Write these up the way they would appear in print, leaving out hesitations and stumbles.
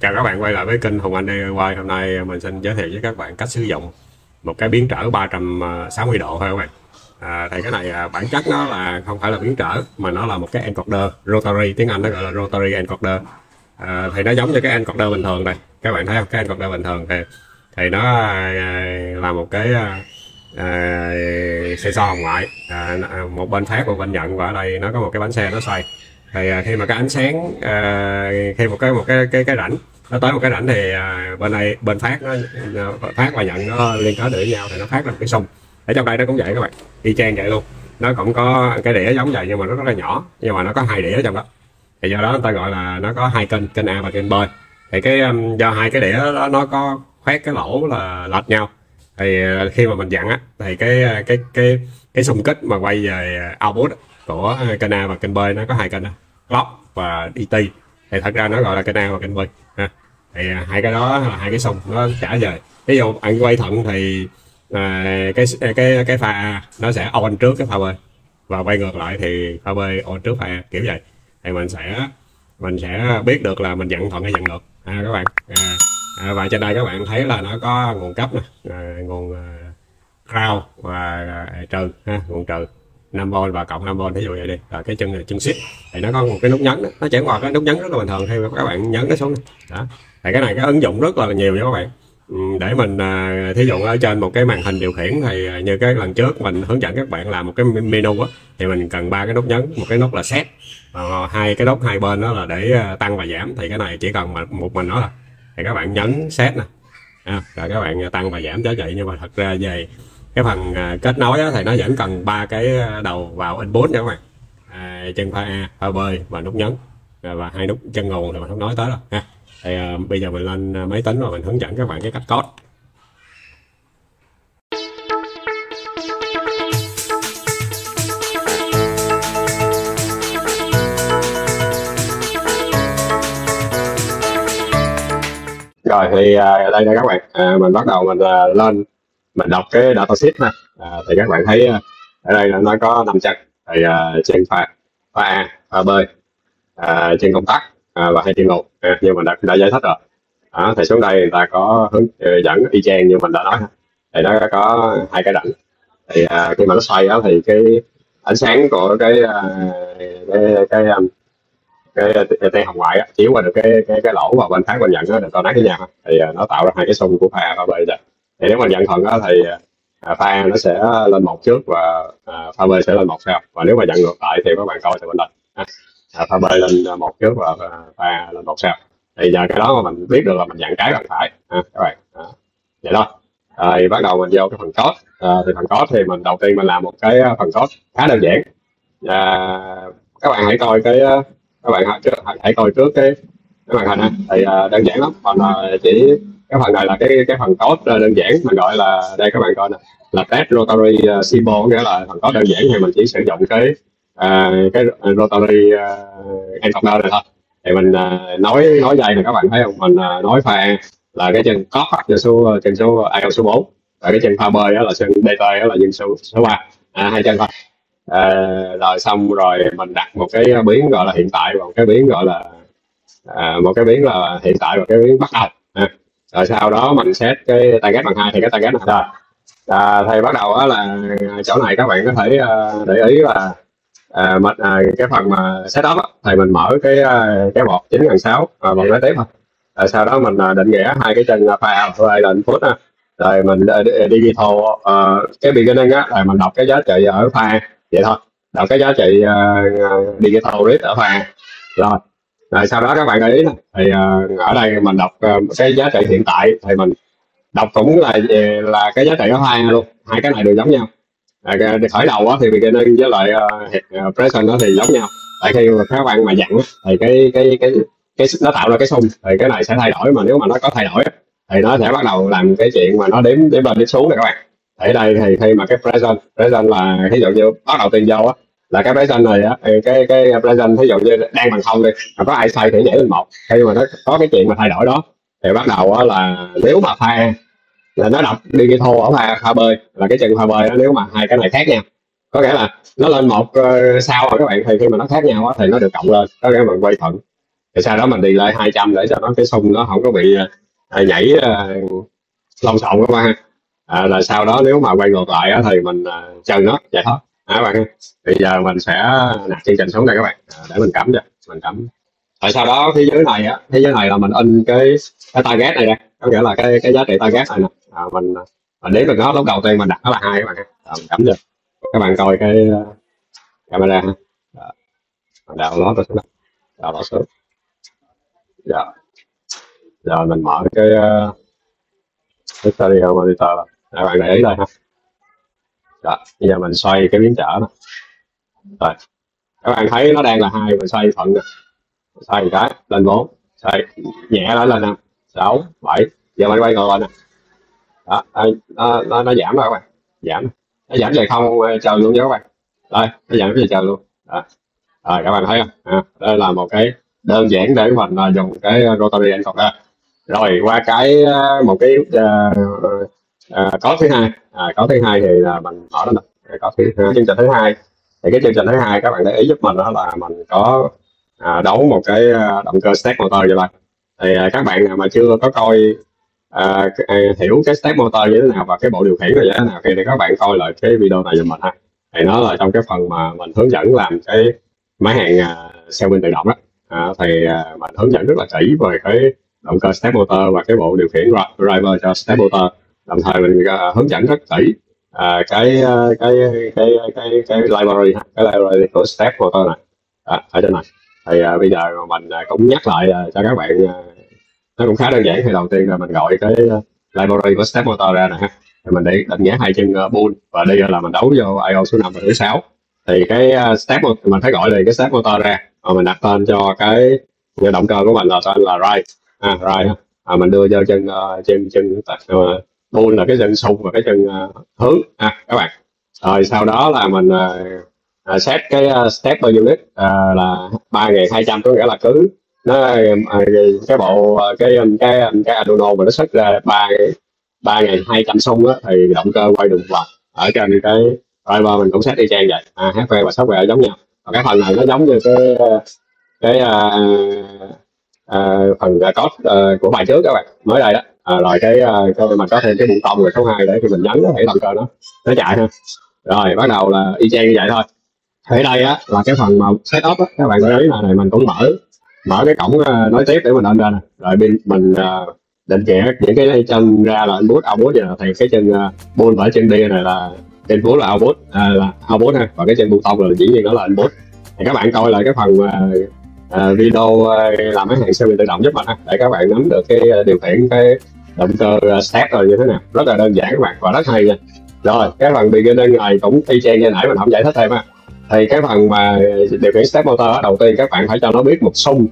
Chào các bạn quay lại với kênh Hùng Anh DIY. Hôm nay mình xin giới thiệu với các bạn cách sử dụng một cái biến trở 360 độ thôi các bạn. Thì cái này bản chất nó là không phải là biến trở mà nó là một cái encoder rotary, tiếng Anh nó gọi là rotary encoder. Thì nó giống như cái encoder bình thường này, các bạn thấy không? Cái encoder bình thường thì nó là một cái xe so hồng ngoại, một bên phát một bên nhận, và ở đây nó có một cái bánh xe nó xoay. Thì khi mà cái ánh sáng khi một cái rãnh nó tới một cái rãnh thì bên này bên phát nó phát và nhận nó liên kết được với nhau thì nó phát ra một cái xung. Ở trong đây nó cũng vậy các bạn, y chang vậy luôn. Nó cũng có cái đĩa giống vậy nhưng mà nó rất là nhỏ, nhưng mà nó có hai đĩa trong đó, thì do đó người ta gọi là nó có hai kênh A và kênh B. Thì cái do hai cái đĩa đó nó có khoét cái lỗ là lệch nhau, thì khi mà mình dặn á thì cái xung kích mà quay về output của kênh A và kênh B nó có hai kênh đó, clock và DT, thì thật ra nó gọi là kênh A và kênh B ha. Thì hai cái đó là hai cái xung nó trả về. Ví dụ anh quay thuận thì cái pha A nó sẽ on trước cái pha B, và quay ngược lại thì pha B on trước pha A, kiểu vậy. Thì mình sẽ biết được là mình dặn thuận hay dặn ngược các bạn. Và trên đây các bạn thấy là nó có nguồn cấp nè, nguồn ground và trừ ha, nguồn trừ 5V và cộng 5V, ví dụ vậy đi. Rồi cái chân này chân shift thì nó có một cái nút nhấn đó, nó chẳng qua cái nút nhấn rất là bình thường khi mà các bạn nhấn nó xuống đó. Thì cái này cái ứng dụng rất là nhiều nha các bạn. Để mình thí dụ ở trên một cái màn hình điều khiển thì như cái lần trước mình hướng dẫn các bạn làm một cái menu á, thì mình cần ba cái nút nhấn, một cái nút là set, hai cái nút hai bên đó là để tăng và giảm. Thì cái này chỉ cần một mình nó là thì các bạn nhấn set nè, rồi các bạn tăng và giảm giá trị. Nhưng mà thật ra về cái phần kết nối á, thì nó vẫn cần ba cái đầu vào input nha các bạn, chân pha A, pha B và nút nhấn, và hai nút chân nguồn thì mình không nói tới đâu ha. Thì bây giờ mình lên máy tính và mình hướng dẫn các bạn cái cách code. Rồi thì đây đây các bạn, mình bắt đầu mình lên mình đọc cái datasheet ha. Thì các bạn thấy ở đây là nó có 5 chân, thì chân pha A, pha B, chân công tắc và hai chân nguồn, như mình đã giải thích rồi. Thì xuống đây người ta có hướng dẫn y chang như mình đã nói. Thì nó có hai cái rãnh, thì khi mà nó xoay đó thì cái ánh sáng của cái tia hồng ngoại chiếu qua được cái lỗ và bên phát bên nhận nó được connect với nhau, thì nó tạo ra hai cái xung của pha A và B. Thì nếu mà nhận thuận đó thì pha A nó sẽ lên một trước và pha B sẽ lên một sau, và nếu mà nhận ngược lại thì các bạn coi từ bên đây, pha B lên một trước và pha A lên một sau. Thì nhờ cái đó mà mình biết được là mình dặn trái bằng phải các bạn. Vậy đó. Thì bắt đầu mình vô cái phần code. Thì phần code thì mình đầu tiên mình làm một cái phần code khá đơn giản. Các bạn hãy coi hãy coi trước cái màn hình. Thì đơn giản lắm, mình chỉ cái phần này là cái phần code đơn giản, mình gọi là đây các bạn coi nè, là test rotary symbol, nghĩa là phần code đơn giản thì mình chỉ sử dụng cái rotary encoder này thôi. Thì mình nói dây này các bạn thấy không, mình nói pha A là cái chân clock chân số IO số 4, và cái chân pha B đó là chân DT đó là chân số 3, hai chân thôi. Rồi xong rồi mình đặt một cái biến gọi là hiện tại và một cái biến gọi là hiện tại và cái biến bắt đầu. Rồi sau đó mình set cái target bằng 2 thì cái target này rồi. Thì bắt đầu đó là chỗ này các bạn có thể để ý là cái phần mà setup thì mình mở cái bọt 9.6 và bọt kế tiếp thôi. Sau đó mình định nghĩa hai cái chân pha A và là input á. Rồi mình digital cái beginning á, rồi mình đọc cái giá trị ở pha A vậy thôi, đọc cái giá trị digital read ở pha A. Rồi sau đó các bạn để ý này, thì ở đây mình đọc cái giá trị hiện tại, thì mình đọc cũng là cái giá trị ở pha A luôn, hai cái này đều giống nhau. Khởi đầu á thì beginning với lại present đó thì giống nhau. Tại khi mà các bạn mà dặn thì cái nó tạo ra cái xung, thì cái này sẽ thay đổi, mà nếu mà nó có thay đổi thì nó sẽ bắt đầu làm cái chuyện mà nó đếm lên đếm xuống này các bạn. Ở đây thì khi mà cái present là ví dụ như bắt đầu tiền vô á, là cái present này á, cái present ví dụ như đang bằng không đi, mà có ai xoay thì nhảy lên 1. Khi mà nó có cái chuyện mà thay đổi đó thì bắt đầu á là nếu mà pha là nó đọc digital ở pha B là cái chân pha B đó, nếu mà hai cái này khác nhau, có nghĩa là nó lên 1 sau rồi các bạn, thì khi mà nó khác nhau á, thì nó được cộng lên, có nghĩa là mình quay thuận Thì sau đó mình delay 200 để cho nó cái xung nó không có bị nhảy lông xộn các bạn ha. Là sau đó nếu mà quay ngược lại á, thì mình chân nó vậy thôi các bạn ha. Bây giờ mình sẽ nạp chương trình xuống đây các bạn, để mình cắm cho mình cắm. Rồi sau đó phía dưới này á, phía dưới này là mình in cái target này đây, có nghĩa là cái giá trị target này nè. Mình đếm được nó lúc đầu tiên mình đặt nó là 2 các bạn ha. Mình cắm cho các bạn coi cái camera ha. Mình đào nó xuống đây, đào nó xuống. Dạ. Giờ mình mở cái stereo monitor là các bạn để ý đây ha. Đó, bây giờ mình xoay cái biến trở này. Rồi các bạn thấy nó đang là 2, mình xoay thuận nè, xoay một cái lên 4, xoay nhẹ lại lên 5, 6, 7. Giờ mình quay ngược lại nè. Đó, nó giảm rồi các bạn, giảm, nó giảm về không trời luôn nha các bạn. Đây, nó giảm về trời luôn. Đó. Rồi các bạn thấy không? Đây là một cái đơn giản để mình dùng cái rotary encoder. Rồi qua một cái có thứ hai, có thứ hai thì là mình mở đó nè. Có thứ chương trình thứ hai thì cái chương trình thứ hai các bạn để ý giúp mình đó là mình có đấu một cái động cơ step motor vậy đây. Thì các bạn nào mà chưa có coi hiểu cái step motor như thế nào và cái bộ điều khiển là như thế nào thì các bạn coi lại cái video này giùm mình ha. Thì nó là trong cái phần mà mình hướng dẫn làm cái máy hàng xe pin tự động đó. Thì mình hướng dẫn rất là kỹ về cái động cơ step motor và cái bộ điều khiển driver cho step motor. Đồng thời mình hướng dẫn rất kỹ cái library của step motor này ở trên này. Thì bây giờ mình cũng nhắc lại cho các bạn, nó cũng khá đơn giản. Thì đầu tiên là mình gọi cái library của step motor ra nè ha. Thì mình để định nghĩa 2 chân bull và đây là mình đấu vô IO số 5 và số 6. Thì cái step mình phải gọi liền cái step motor ra, rồi mình đặt tên cho cái động cơ của mình là tên là right, right ha. Mình đưa vô chân bull là cái chân xung và cái chân hướng các bạn. Rồi sau đó là mình set cái step per unit là 3200, có nghĩa là cứ nó cái bộ cái Arduino mà nó xuất ra 3200 xung á, thì động cơ quay đường vòng. Ở trên cái driver mình cũng set y chang vậy, hardware và software giống nhau. Và cái phần này nó giống như cái phần code của bài trước các bạn mới đây đó. Rồi cái mình có thêm cái bụng tông rồi số 2 để khi mình nhấn thì động cơ nó chạy ha. Rồi bắt đầu là y chang như vậy thôi. Ở đây á là cái phần mà setup á, các bạn để ý là này mình cũng mở cái cổng nối tiếp để mình lên ra nè. Rồi mình định nghĩa những cái chân ra là input output vậy. Thì cái chân bull và chân đi này là input là output ha, và cái chân button là dĩ nhiên nó là input. Thì các bạn coi lại cái phần video làm cái hàng xe tự động giúp mình ha, để các bạn nắm được cái điều khiển cái động cơ step rồi như thế nào. Rất là đơn giản các bạn và rất hay nha. Rồi cái phần beginning này cũng y chang như nãy mình không giải thích thêm ha. Thì cái phần mà điều khiển step motor đầu tiên các bạn phải cho nó biết một xung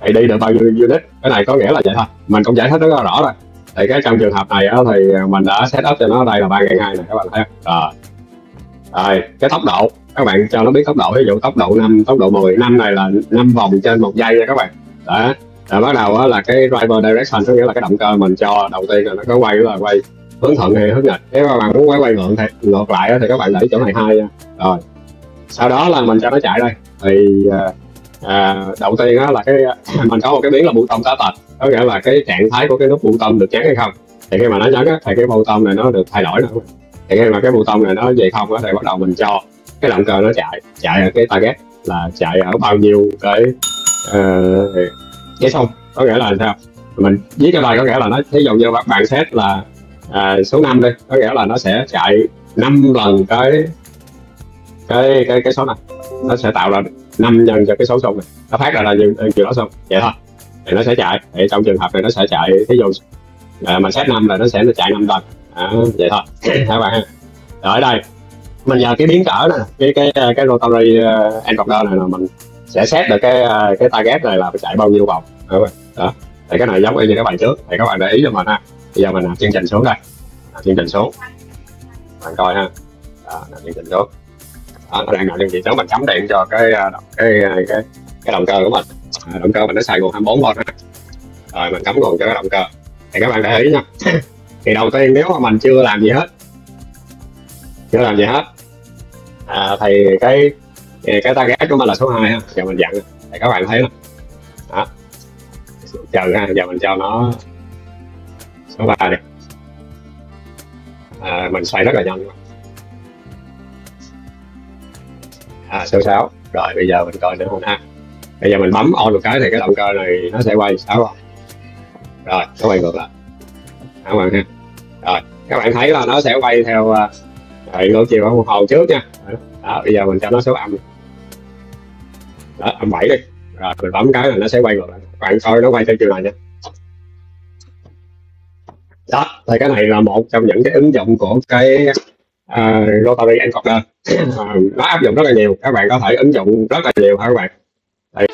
thì đi được bao nhiêu unit. Cái này có nghĩa là vậy thôi, mình cũng giải thích rất là rõ rồi. Thì cái trong trường hợp này thì mình đã set up cho nó đây là 3200 này các bạn thấy không? Rồi cái tốc độ các bạn cho nó biết tốc độ, ví dụ tốc độ 5, tốc độ 10. 5 này là 5 vòng trên 1 giây nha các bạn. Đó. Rồi bắt đầu là cái driver direction, có nghĩa là cái động cơ mình cho đầu tiên là nó có quay là quay hướng thuận hay hướng nghịch. Nếu các bạn muốn quay ngược lại thì các bạn để chỗ này 2 nha. Rồi sau đó là mình cho nó chạy đây. Thì đầu tiên là cái mình có một cái biến là button started, có nghĩa là cái trạng thái của cái nút button được nhấn hay không. Thì khi mà nó nhấn thì cái button này nó được thay đổi nữa. Thì khi mà cái button này nó về không thì bắt đầu mình cho cái động cơ nó chạy ở cái target là chạy ở bao nhiêu cái xong. Có nghĩa là sao, mình viết cho đây có nghĩa là nó thí dụ như bạn set là số 5 đi, có nghĩa là nó sẽ chạy 5 lần cái số này, nó sẽ tạo ra 5 nhân cho cái số xung này, nó phát ra là nhiều đó xung vậy thôi. Thì nó sẽ chạy, thì trong trường hợp này nó sẽ chạy, thí dụ mình set 5 là nó sẽ chạy 5 lần vậy thôi các bạn ha. Rồi ở đây mình nhờ cái biến trở này, cái rotary encoder này là mình sẽ set được cái target này là phải chạy bao nhiêu vòng đó. Thì cái này giống như các bạn trước, thì các bạn để ý cho mình ha. Bây giờ mình nạp chương trình xuống đây, nạp chương trình xuống bạn coi ha. Nạp chương trình xuống. Nó đang nạp chương trình xuống, mình cắm điện cho cái động cơ của mình. Động cơ mình nó xài nguồn 24V. Rồi mình cắm nguồn cho cái động cơ. Thì các bạn để ý nha. Thì đầu tiên nếu mà mình chưa làm gì hết thì cái target của mình là số 2 ha. Giờ mình dặn thì các bạn thấy đó. chờ ha, giờ mình cho nó số 3 đi. Mình xoay rất là nhanh. Số 6. Rồi bây giờ mình coi nữa không ha. Bây giờ mình bấm on một cái thì cái động cơ này nó sẽ quay 6 vòng. Rồi nó quay ngược lại các bạn ha. Rồi các bạn thấy là nó sẽ quay theo ngược chiều đồng hồ trước nha. Đó, bây giờ mình cho nó số âm. Đó, âm 7 đi. Rồi mình bấm cái là nó sẽ quay ngược lại. Các bạn coi nó quay theo chiều này nha. Đó, thì cái này là một trong những cái ứng dụng của cái rotary encoder. Nó áp dụng rất là nhiều, các bạn có thể ứng dụng rất là nhiều hả các bạn. Đây.